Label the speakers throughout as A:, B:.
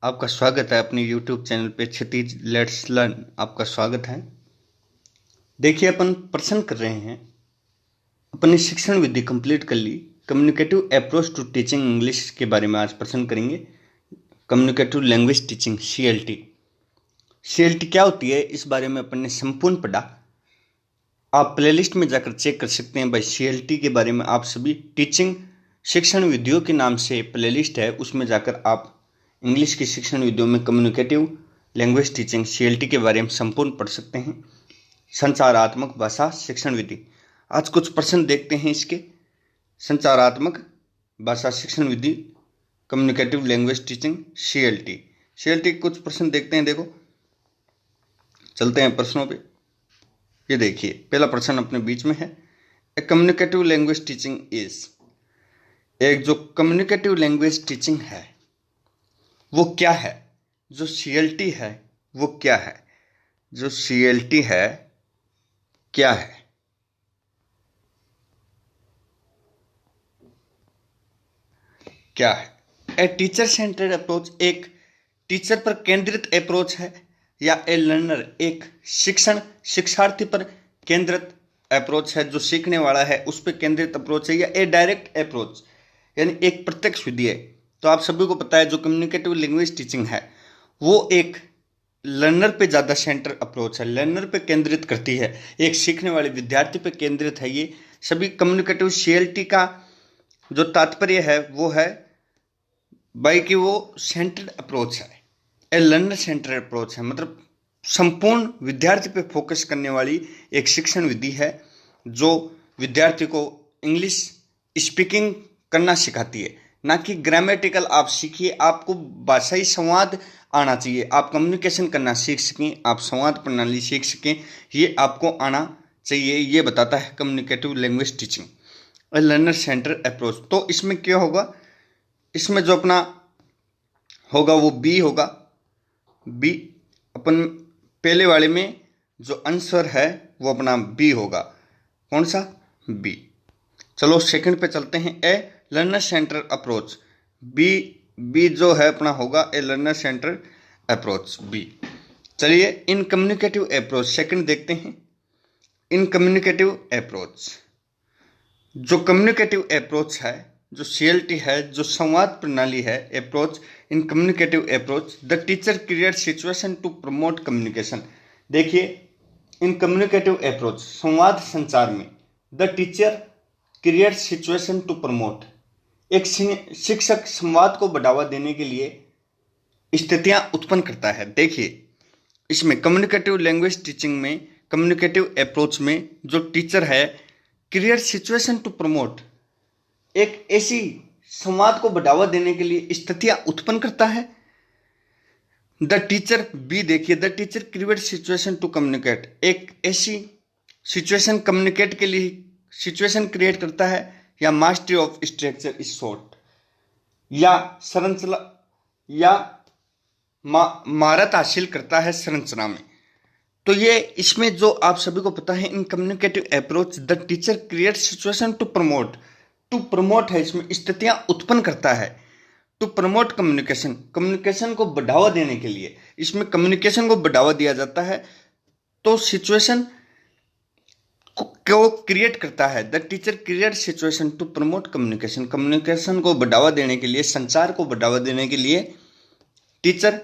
A: आपका स्वागत है अपनी YouTube चैनल पे क्षितिज लेट्स लर्न। आपका स्वागत है। देखिए, अपन प्रश्न कर रहे हैं। अपनी शिक्षण विधि कंप्लीट कर ली। Communicative approach to teaching English के बारे में आज प्रश्न करेंगे। Communicative language teaching CLT। CLT क्या होती है, इस बारे में अपन ने संपूर्ण पढ़ा। आप प्लेलिस्ट में जाकर चेक कर सकते हैं भाई। CLT के बारे में आप सभी टीचिंग शिक्षण विधियों के नाम से प्लेलिस्ट है, उसमें जाकर आप इंग्लिश की शिक्षण विधियों में कम्युनिकेटिव लैंग्वेज टीचिंग CLT के बारे में संपूर्ण पढ़ सकते हैं। संचारात्मक भाषा शिक्षण विधि। आज कुछ प्रश्न देखते हैं इसके। संचारात्मक भाषा शिक्षण विधि, कम्युनिकेटिव लैंग्वेज टीचिंग CLT कुछ प्रश्न देखते हैं। देखो, चलते हैं प्रश्नों पे। ये देखिए, पहला प्रश्न अपने बीच में है। ए कम्युनिकेटिव लैंग्वेज टीचिंग इज। एक जो कम्युनिकेटिव लैंग्वेज टीचिंग है वो क्या है? जो CLT है वो क्या है? जो CLT है क्या है? क्या है? ए टीचर सेंटर्ड अप्रोच एक टीचर पर केंद्रित अप्रोच है, या ए लर्नर एक शिक्षार्थी पर केंद्रित अप्रोच है, जो सीखने वाला है उस पर केंद्रित अप्रोच है, या ए डायरेक्ट अप्रोच यानी एक प्रत्यक्ष विधि है। तो आप सभी को पता है जो कम्युनिकेटिव लैंग्वेज टीचिंग है वो एक लर्नर पे ज़्यादा सेंटर अप्रोच है, लर्नर पे केंद्रित करती है, एक सीखने वाले विद्यार्थी पे केंद्रित है। ये सभी कम्युनिकेटिव CLT का जो तात्पर्य है वो है भाई कि वो सेंटर्ड अप्रोच है, ए लर्नर सेंटर्ड अप्रोच है, मतलब संपूर्ण विद्यार्थी पे फोकस करने वाली एक शिक्षण विधि है जो विद्यार्थी को इंग्लिश स्पीकिंग करना सिखाती है, ना कि ग्रामेटिकल आप सीखिए। आपको भाषाई संवाद आना चाहिए, आप कम्युनिकेशन करना सीख सकें, आप संवाद प्रणाली सीख सकें, ये आपको आना चाहिए। ये बताता है communicative language teaching, learner centre approach. तो इसमें क्या होगा? इसमें जो अपना होगा वो बी होगा। बी अपन पहले वाले में जो आंसर है वो अपना बी होगा। कौन सा? बी। चलो सेकंड पे चलते हैं। A learner centre approach. B जो है अपना होगा A learner centre approach, B. चलिए इन कम्युनिकेटिव अप्रोच सेकंड देखते हैं। इन कम्युनिकेटिव अप्रोच, जो कम्युनिकेटिव अप्रोच है, जो CLT है, जो संवाद प्रणाली है, approach in communicative approach the teacher create situation to promote communication. देखिए, इन कम्युनिकेटिव अप्रोच संवाद संचार में the teacher create situation to promote, एक शिक्षक संवाद को बढ़ावा देने के लिए स्थितियां उत्पन्न करता है। देखिए, इसमें कम्युनिकेटिव लैंग्वेज टीचिंग में कम्युनिकेटिव अप्रोच में जो टीचर है क्रिएट सिचुएशन टू प्रमोट, एक ऐसी संवाद को बढ़ावा देने के लिए स्थितियां उत्पन्न करता है। द टीचर बी देखिए, the teacher create situation to communicate, एक ऐसी सिचुएशन कम्युनिकेट के लिए सिचुएशन क्रिएट करता है, या mastery of structure is short, या संरचना या महारत हासिल करता है संरचना में। तो ये इसमें जो आप सभी को पता है, in communicative approach the teacher create situation to promote, to promote है, इसमें स्थितियां उत्पन्न करता है। टू प्रमोट कम्युनिकेशन, कम्युनिकेशन को बढ़ावा देने के लिए इसमें कम्युनिकेशन को बढ़ावा दिया जाता है, तो सिचुएशन को क्रिएट करता है। The teacher create situation to promote communication, communication को बढ़ावा देने के लिए, संचार को बढ़ावा देने के लिए टीचर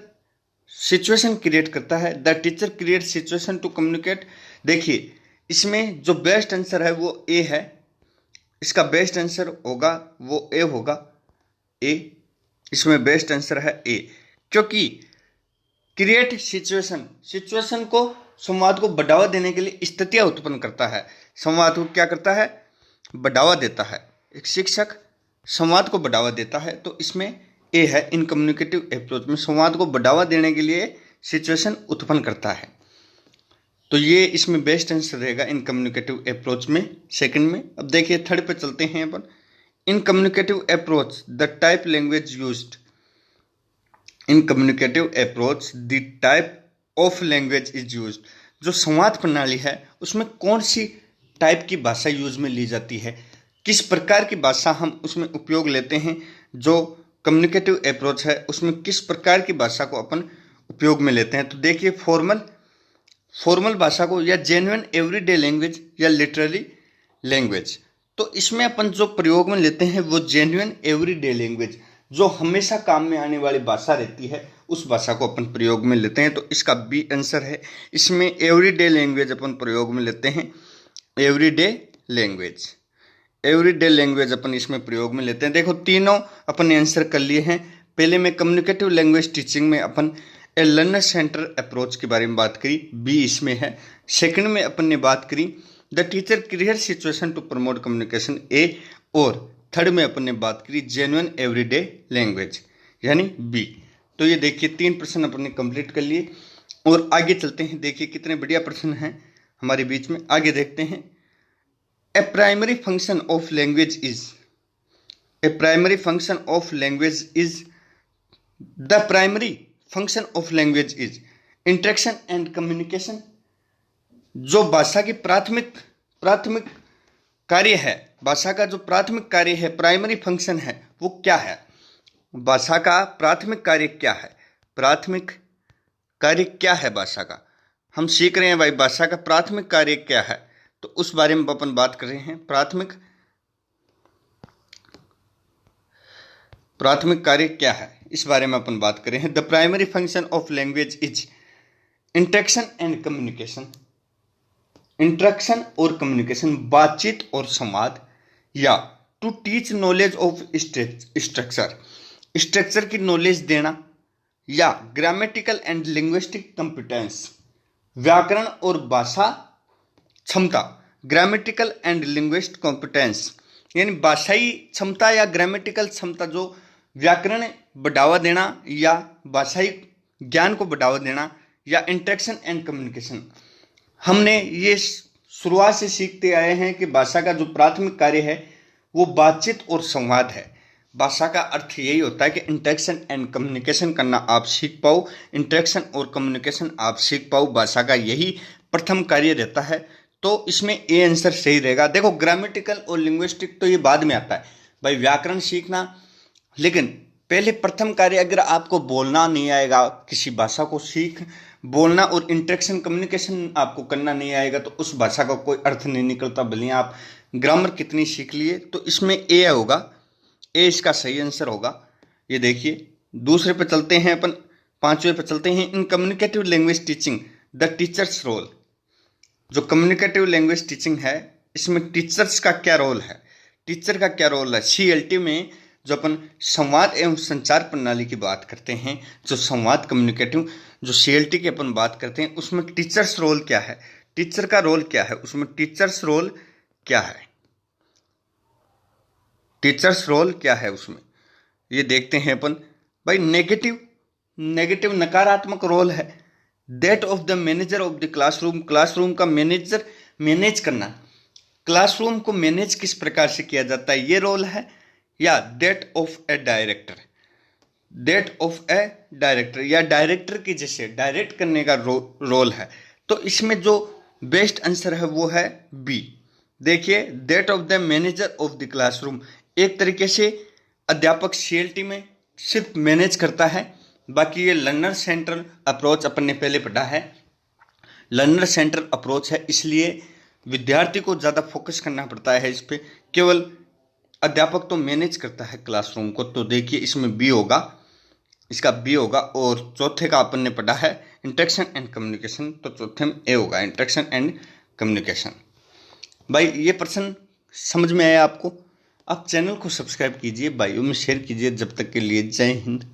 A: सिचुएशन क्रिएट करता है। The teacher create situation to communicate. देखिए, इसमें जो बेस्ट आंसर है वो ए है, इसका बेस्ट आंसर होगा वो ए होगा, ए। इसमें बेस्ट आंसर है ए, क्योंकि क्रिएट सिचुएशन, सिचुएशन को संवाद को बढ़ावा देने के लिए स्थितियां उत्पन्न करता है। संवाद को क्या करता है? बढ़ावा देता है। एक शिक्षक संवाद को बढ़ावा देता है, तो इसमें ए है। इन कम्युनिकेटिव अप्रोच में संवाद को बढ़ावा देने के लिए सिचुएशन उत्पन्न करता है, तो ये इसमें बेस्ट आंसर रहेगा इन कम्युनिकेटिव अप्रोच में, सेकंड में। अब देखिए थर्ड पे चलते हैं अपन। In communicative approach the type language used, in communicative approach the type of language is used, जो संवाद प्रणाली है उसमें कौन सी टाइप की भाषा यूज में ली जाती है, किस प्रकार की भाषा हम उसमें उपयोग लेते हैं, जो कम्युनिकेटिव अप्रोच है उसमें किस प्रकार की भाषा को अपन उपयोग में लेते हैं। तो देखिए फॉर्मल भाषा को या जेन्युइन एवरीडे लैंग्वेज या लिटररी लैंग्वेज। तो इसमें अपन जो प्रयोग में लेते हैं वो जेन्युइन एवरीडे लैंग्वेज, जो हमेशा काम में आने वाली भाषा रहती है उस भाषा को अपन प्रयोग में लेते हैं। तो इसका बी आंसर है। इसमें एवरीडे लैंग्वेज अपन प्रयोग में लेते हैं, एवरीडे लैंग्वेज अपन इसमें प्रयोग में लेते हैं। देखो तीनों अपन ने आंसर कर लिए हैं। पहले में कम्युनिकेटिव लैंग्वेज टीचिंग में अपन ए लर्नर सेंटर अप्रोच के बारे में बात करी, बी इसमें है। सेकंड में अपन ने बात करी the teacher create situation to promote communication, A. और थर्ड में अपन ने बात करी जेन्युइन एवरीडे लैंग्वेज यानी बी। तो ये देखिए 3 प्रश्न अपन ने कंप्लीट कर लिए और आगे चलते हैं। देखिए कितने बढ़िया प्रश्न हैं हमारे बीच में। आगे देखते हैं। A primary function of language is the primary function of language is interaction and communication. जो भाषा की प्राथमिक कार्य है, भाषा का जो प्राथमिक कार्य है, प्राइमरी फंक्शन है, वो क्या है? भाषा का प्राथमिक कार्य क्या है? प्राथमिक कार्य क्या है भाषा का? हम सीख रहे हैं भाई भाषा का प्राथमिक कार्य क्या है, तो उस बारे में अपन बात कर रहे हैं। प्राथमिक कार्य क्या है इस बारे में अपन बात कर रहे हैं। The primary function of language is interaction and communication. Interaction और कम्युनिकेशन, बातचीत और संवाद, या to teach knowledge of structure की नॉलेज देना, या ग्रामेटिकल एंड लिंग्विस्टिक कॉम्पिटेंस, व्याकरण और भाषा क्षमता। ग्रामेटिकल एंड लिंग्विस्टिक कॉम्पिटेंस यानी भाषाई क्षमता या ग्रामेटिकल क्षमता, जो व्याकरण बढ़ावा देना या भाषाई ज्ञान को बढ़ावा देना, या इंटरेक्शन एंड कम्युनिकेशन। हमने ये शुरुआत से सीखते आए हैं कि भाषा का जो प्राथमिक कार्य है वो बातचीत और संवाद है। भाषा का अर्थ यही होता है कि इंटरेक्शन एंड कम्युनिकेशन करना आप सीख पाओ, इंटरेक्शन और कम्युनिकेशन आप सीख पाओ। भाषा का यही प्रथम कार्य रहता है। तो इसमें ए आंसर सही रहेगा। देखो ग्रामेटिकल और लिंग्विस्टिक तो ये बाद में आता है भाई, व्याकरण सीखना, लेकिन पहले प्रथम कार्य अगर आपको बोलना नहीं आएगा, किसी भाषा को बोलना और इंटरेक्शन कम्युनिकेशन आपको करना नहीं आएगा, तो उस भाषा का कोई अर्थ नहीं निकलता, भले आप ग्रामर कितनी सीख लिए। तो इसमें ए होगा, ए इसका सही आंसर होगा। ये देखिए दूसरे पे चलते हैं अपन, 5वें पे चलते हैं। In communicative language teaching the teacher's role. जो कम्युनिकेटिव लैंग्वेज टीचिंग है इसमें टीचर्स का क्या रोल है? टीचर का क्या रोल है? CLT में जो अपन संवाद एवं संचार प्रणाली की बात करते हैं, जो संवाद कम्युनिकेटिव जो CLT की अपन बात करते हैं, उसमें टीचर्स रोल क्या है? टीचर का रोल क्या है उसमें? टीचर्स रोल क्या है? टीचर्स रोल क्या है उसमें? ये देखते हैं अपन भाई। नेगेटिव नकारात्मक रोल है। That of the manager of the classroom. Classroom का मैनेज करना, क्लासरूम को मैनेज किस प्रकार से किया जाता है, ये रोल है। या दैट ऑफ ए डायरेक्टर, या डायरेक्टर की जैसे डायरेक्ट करने का रोल है। तो इसमें जो बेस्ट आंसर है वो है बी। देखिए that of the manager of the classroom, एक तरीके से अध्यापक CLT में सिर्फ मैनेज करता है, बाकी ये लर्नर सेंट्रल अप्रोच अपन ने पहले पढ़ा है। लर्नर सेंट्रल अप्रोच है, इसलिए विद्यार्थी को ज़्यादा फोकस करना पड़ता है इस पर। केवल अध्यापक तो मैनेज करता है क्लासरूम को। तो देखिए इसमें बी होगा, इसका बी होगा। और चौथे का अपन ने पढ़ा है इंटरेक्शन एंड कम्युनिकेशन, तो चौथे में ए होगा, इंटरेक्शन एंड कम्युनिकेशन। भाई ये प्रश्न समझ में आया आपको? आप चैनल को सब्सक्राइब कीजिए, भाइयों में शेयर कीजिए। जब तक के लिए जय हिंद।